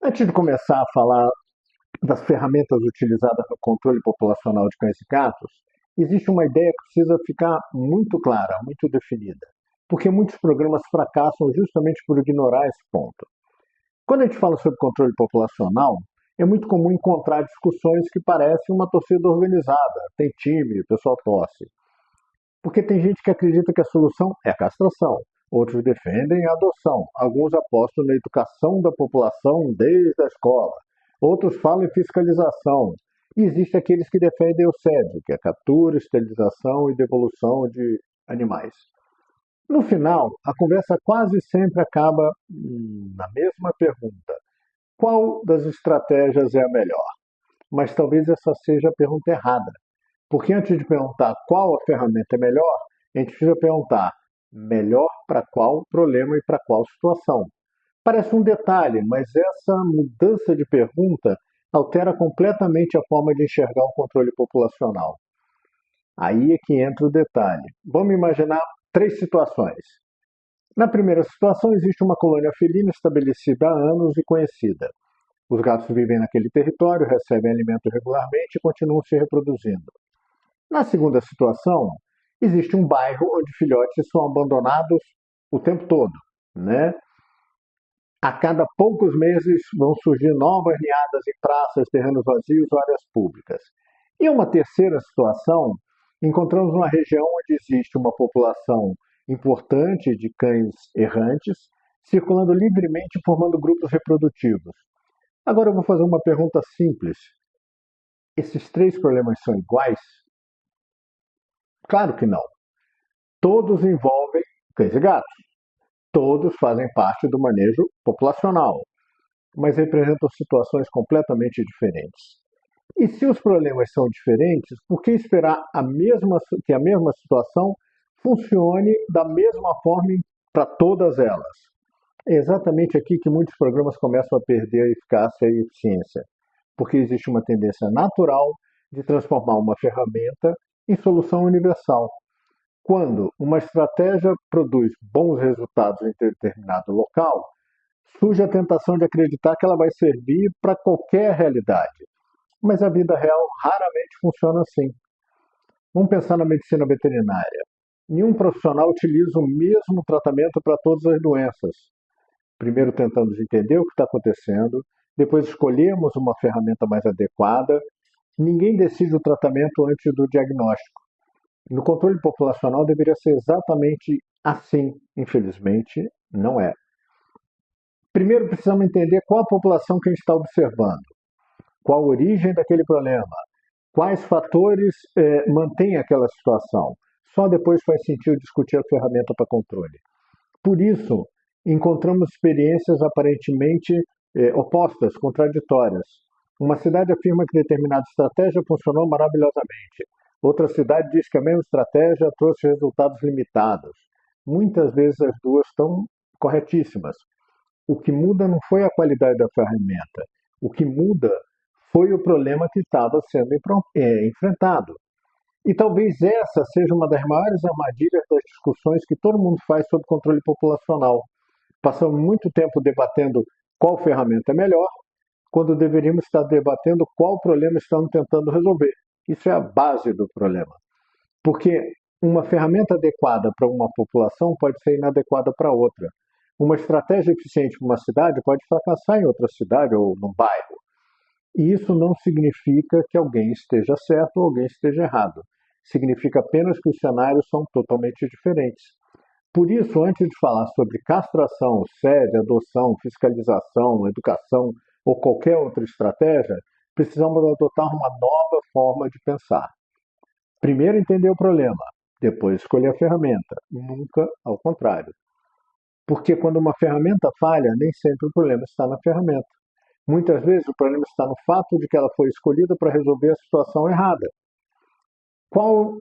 Antes de começar a falar das ferramentas utilizadas no controle populacional de cães e gatos, existe uma ideia que precisa ficar muito clara, muito definida, porque muitos programas fracassam justamente por ignorar esse ponto. Quando a gente fala sobre controle populacional, é muito comum encontrar discussões que parecem uma torcida organizada, tem time, o pessoal torce. Porque tem gente que acredita que a solução é a castração, outros defendem a adoção, alguns apostam na educação da população desde a escola, outros falam em fiscalização. E existe aqueles que defendem o SED, que é captura, esterilização e devolução de animais. No final, a conversa quase sempre acaba na mesma pergunta: qual das estratégias é a melhor? Mas talvez essa seja a pergunta errada. Porque antes de perguntar qual a ferramenta é melhor, a gente precisa perguntar melhor para qual problema e para qual situação. Parece um detalhe, mas essa mudança de pergunta altera completamente a forma de enxergar o controle populacional. Aí é que entra o detalhe. Vamos imaginar três situações. Na primeira situação, existe uma colônia felina estabelecida há anos e conhecida. Os gatos vivem naquele território, recebem alimento regularmente e continuam se reproduzindo. Na segunda situação, existe um bairro onde filhotes são abandonados o tempo todo, né? A cada poucos meses vão surgir novas ninhadas em praças, terrenos vazios, áreas públicas. E uma terceira situação, encontramos uma região onde existe uma população importante de cães errantes, circulando livremente e formando grupos reprodutivos. Agora eu vou fazer uma pergunta simples. Esses três problemas são iguais? Claro que não. Todos envolvem cães e gatos. Todos fazem parte do manejo populacional, mas representam situações completamente diferentes. E se os problemas são diferentes, por que esperar que a mesma situação funcione da mesma forma para todas elas? É exatamente aqui que muitos programas começam a perder a eficácia e a eficiência, porque existe uma tendência natural de transformar uma ferramenta em solução universal. Quando uma estratégia produz bons resultados em determinado local, surge a tentação de acreditar que ela vai servir para qualquer realidade. Mas a vida real raramente funciona assim. Vamos pensar na medicina veterinária. Nenhum profissional utiliza o mesmo tratamento para todas as doenças. Primeiro tentamos entender o que está acontecendo, depois escolhemos uma ferramenta mais adequada. Ninguém decide o tratamento antes do diagnóstico. No controle populacional deveria ser exatamente assim, infelizmente, não é. Primeiro precisamos entender qual a população que a gente está observando, qual a origem daquele problema, quais fatores mantêm aquela situação. Só depois faz sentido discutir a ferramenta para controle. Por isso, encontramos experiências aparentemente opostas, contraditórias. Uma cidade afirma que determinada estratégia funcionou maravilhosamente. Outra cidade diz que a mesma estratégia trouxe resultados limitados. Muitas vezes as duas estão corretíssimas. O que muda não foi a qualidade da ferramenta. O que muda foi o problema que estava sendo enfrentado. E talvez essa seja uma das maiores armadilhas das discussões que todo mundo faz sobre controle populacional. Passamos muito tempo debatendo qual ferramenta é melhor, quando deveríamos estar debatendo qual problema estamos tentando resolver. Isso é a base do problema. Porque uma ferramenta adequada para uma população pode ser inadequada para outra. Uma estratégia eficiente para uma cidade pode fracassar em outra cidade ou num bairro. E isso não significa que alguém esteja certo ou alguém esteja errado. Significa apenas que os cenários são totalmente diferentes. Por isso, antes de falar sobre castração, sede, adoção, fiscalização, educação ou qualquer outra estratégia, precisamos adotar uma nova forma de pensar. Primeiro entender o problema, depois escolher a ferramenta, nunca ao contrário. Porque quando uma ferramenta falha, nem sempre o problema está na ferramenta. Muitas vezes o problema está no fato de que ela foi escolhida para resolver a situação errada. Qual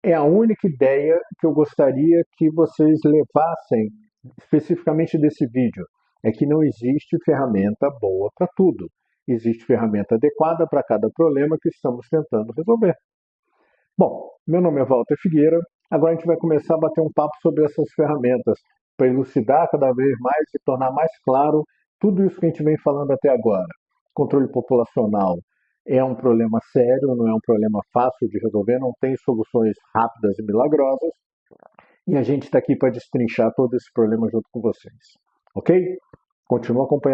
é a única ideia que eu gostaria que vocês levassem especificamente desse vídeo? É que não existe ferramenta boa para tudo. Existe ferramenta adequada para cada problema que estamos tentando resolver. Bom, meu nome é Walter Figueira. Agora a gente vai começar a bater um papo sobre essas ferramentas para elucidar cada vez mais e tornar mais claro tudo isso que a gente vem falando até agora. Controle populacional é um problema sério, não é um problema fácil de resolver, não tem soluções rápidas e milagrosas, e a gente está aqui para destrinchar todo esse problema junto com vocês. Ok? Continua acompanhando.